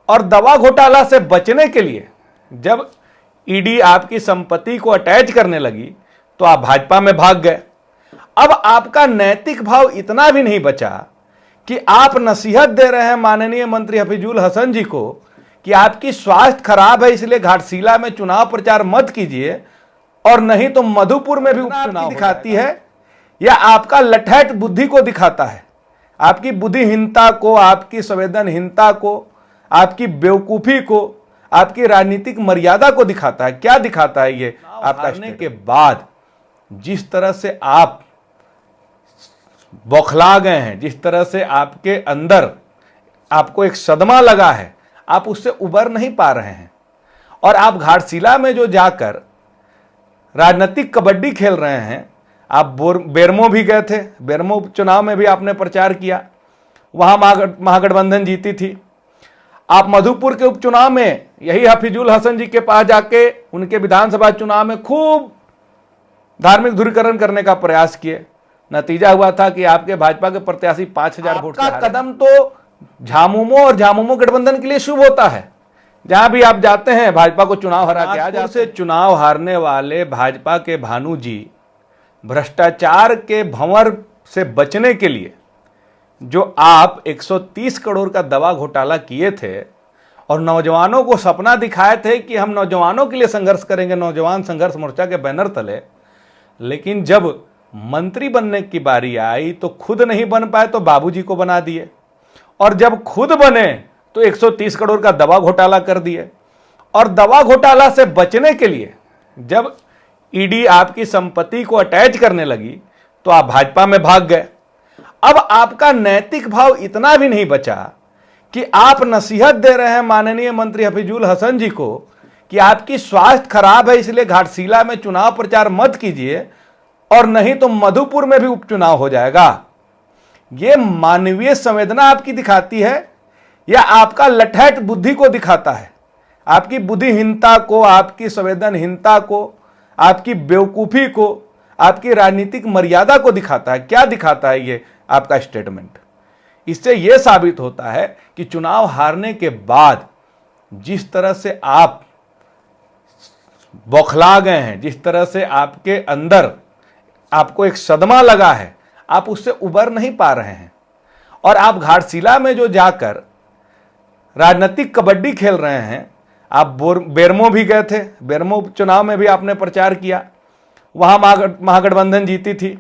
और दवा घोटाला से बचने के लिए जब ईडी आपकी संपत्ति को अटैच करने लगी तो आप भाजपा में भाग गए। अब आपका नैतिक भाव इतना भी नहीं बचा कि आप नसीहत दे रहे हैं माननीय मंत्री हफीजुल हसन जी को कि आपकी स्वास्थ्य खराब है इसलिए घाटशिला में चुनाव प्रचार मत कीजिए, और नहीं तो मधुपुर में भी उपचुनाव दिखाती है, या आपका लठैत बुद्धि को दिखाता है, आपकी बुद्धिहीनता को, आपकी संवेदनहीनता को, आपकी बेवकूफी को, आपकी राजनीतिक मर्यादा को दिखाता है। क्या दिखाता है ये? आप हारने के बाद जिस तरह से आप बौखला गए हैं, जिस तरह से आपके अंदर आपको एक सदमा लगा है, आप उससे उबर नहीं पा रहे हैं। और आप घाटशिला में जो जाकर राजनीतिक कबड्डी खेल रहे हैं, आप बेरमो भी गए थे, बेरमो उपचुनाव में भी आपने प्रचार किया, वहां महागठबंधन जीती थी। आप मधुपुर के उपचुनाव में यही हफीजुल हसन जी के पास जाके उनके विधानसभा चुनाव में खूब धार्मिक ध्रुवीकरण करने का प्रयास किए। नतीजा हुआ था कि आपके भाजपा के प्रत्याशी 5000 वोट का कदम तो झामुमो और झामुमो गठबंधन के लिए शुभ होता है। जहां भी आप जाते हैं भाजपा को चुनाव हरा के आ जाते। से चुनाव हारने वाले भाजपा के भानु जी भ्रष्टाचार के भंवर से बचने के लिए जो आप 130 करोड़ का दवा घोटाला किए थे और नौजवानों को सपना दिखाए थे कि हम नौजवानों के लिए संघर्ष करेंगे, नौजवान संघर्ष मोर्चा के बैनर तले, लेकिन जब मंत्री बनने की बारी आई तो खुद नहीं बन पाए तो बाबूजी को बना दिए, और जब खुद बने तो 130 करोड़ का दवा घोटाला कर दिए। और दवा घोटाला से बचने के लिए जब ईडी आपकी संपत्ति को अटैच करने लगी तो आप भाजपा में भाग गए। अब आपका नैतिक भाव इतना भी नहीं बचा कि आप नसीहत दे रहे हैं माननीय मंत्री हफीजुल हसन जी को कि आपकी स्वास्थ्य खराब है इसलिए घाटशिला में चुनाव प्रचार मत कीजिए, और नहीं तो मधुपुर में भी उपचुनाव हो जाएगा। यह मानवीय संवेदना आपकी दिखाती है या आपका लठैत बुद्धि को दिखाता है, आपकी बुद्धिहीनता को, आपकी संवेदनहीनता को, आपकी बेवकूफी को, आपकी राजनीतिक मर्यादा को दिखाता है? क्या दिखाता है ये आपका स्टेटमेंट? इससे यह साबित होता है कि चुनाव हारने के बाद जिस तरह से आप बौखला गए हैं, जिस तरह से आपके अंदर आपको एक सदमा लगा है, आप उससे उबर नहीं पा रहे हैं। और आप घाटशिला में जो जाकर राजनीतिक कबड्डी खेल रहे हैं, आप बेरमो भी गए थे, बेरमो उपचुनाव में भी आपने प्रचार किया, वहां महागठबंधन जीती थी।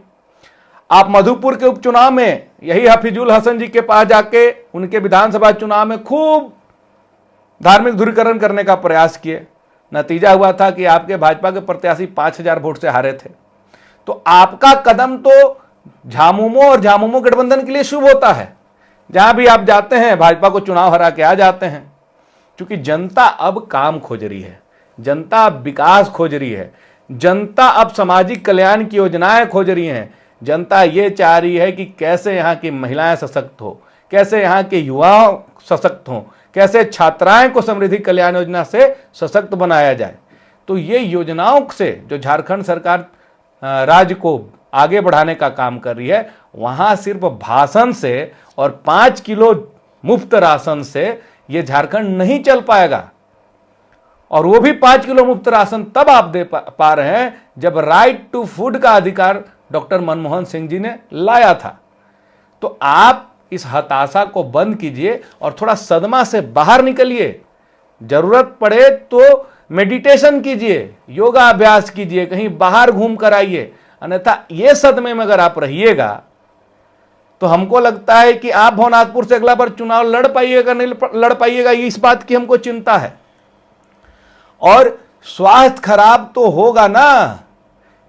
आप मधुपुर के उपचुनाव में यही हफीजुल हसन जी के पास जाके उनके विधानसभा चुनाव में खूब धार्मिक ध्रुवीकरण करने का प्रयास किए। नतीजा हुआ था कि आपके भाजपा के प्रत्याशी 5000 वोट से हारे थे। तो आपका कदम तो झामुमो और झामुमो गठबंधन के लिए शुभ होता है। जहां भी आप जाते हैं भाजपा को चुनाव हरा के आ जाते हैं, क्योंकि जनता अब काम खोज रही है, जनता अब विकास खोज रही है, जनता अब सामाजिक कल्याण की योजनाएं खोज रही हैं। जनता ये चाह रही है कि कैसे यहाँ की महिलाएं सशक्त हो, कैसे यहाँ के युवा सशक्त हों, कैसे छात्राएं को समृद्धि कल्याण योजना से सशक्त बनाया जाए। तो ये योजनाओं से जो झारखंड सरकार राज्य को आगे बढ़ाने का काम कर रही है, वहां सिर्फ भाषण से और 5 किलो मुफ्त राशन से ये झारखंड नहीं चल पाएगा। और वो भी 5 किलो मुफ्त राशन तब आप दे पा रहे हैं जब राइट टू फूड का अधिकार डॉक्टर मनमोहन सिंह जी ने लाया था। तो आप इस हताशा को बंद कीजिए और थोड़ा सदमा से बाहर निकलिए। जरूरत पड़े तो मेडिटेशन कीजिए, योगा अभ्यास कीजिए, कहीं बाहर घूम कर आइए। अन्यथा ये सदमे में अगर आप रहिएगा तो हमको लगता है कि आप भवनाथपुर से अगला बार चुनाव लड़ पाइएगा नहीं लड़ पाइएगा, इस बात की हमको चिंता है। और स्वास्थ्य खराब तो होगा ना,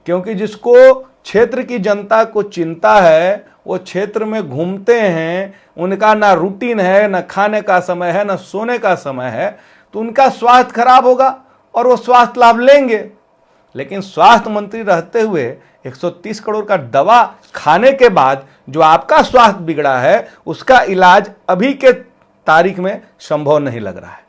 क्योंकि जिसको क्षेत्र की जनता को चिंता है वो क्षेत्र में घूमते हैं, उनका ना रूटीन है, ना खाने का समय है, ना सोने का समय है, तो उनका स्वास्थ्य खराब होगा और वो स्वास्थ्य लाभ लेंगे। लेकिन स्वास्थ्य मंत्री रहते हुए 130 करोड़ का दवा खाने के बाद जो आपका स्वास्थ्य बिगड़ा है उसका इलाज अभी के तारीख में संभव नहीं लग रहा है।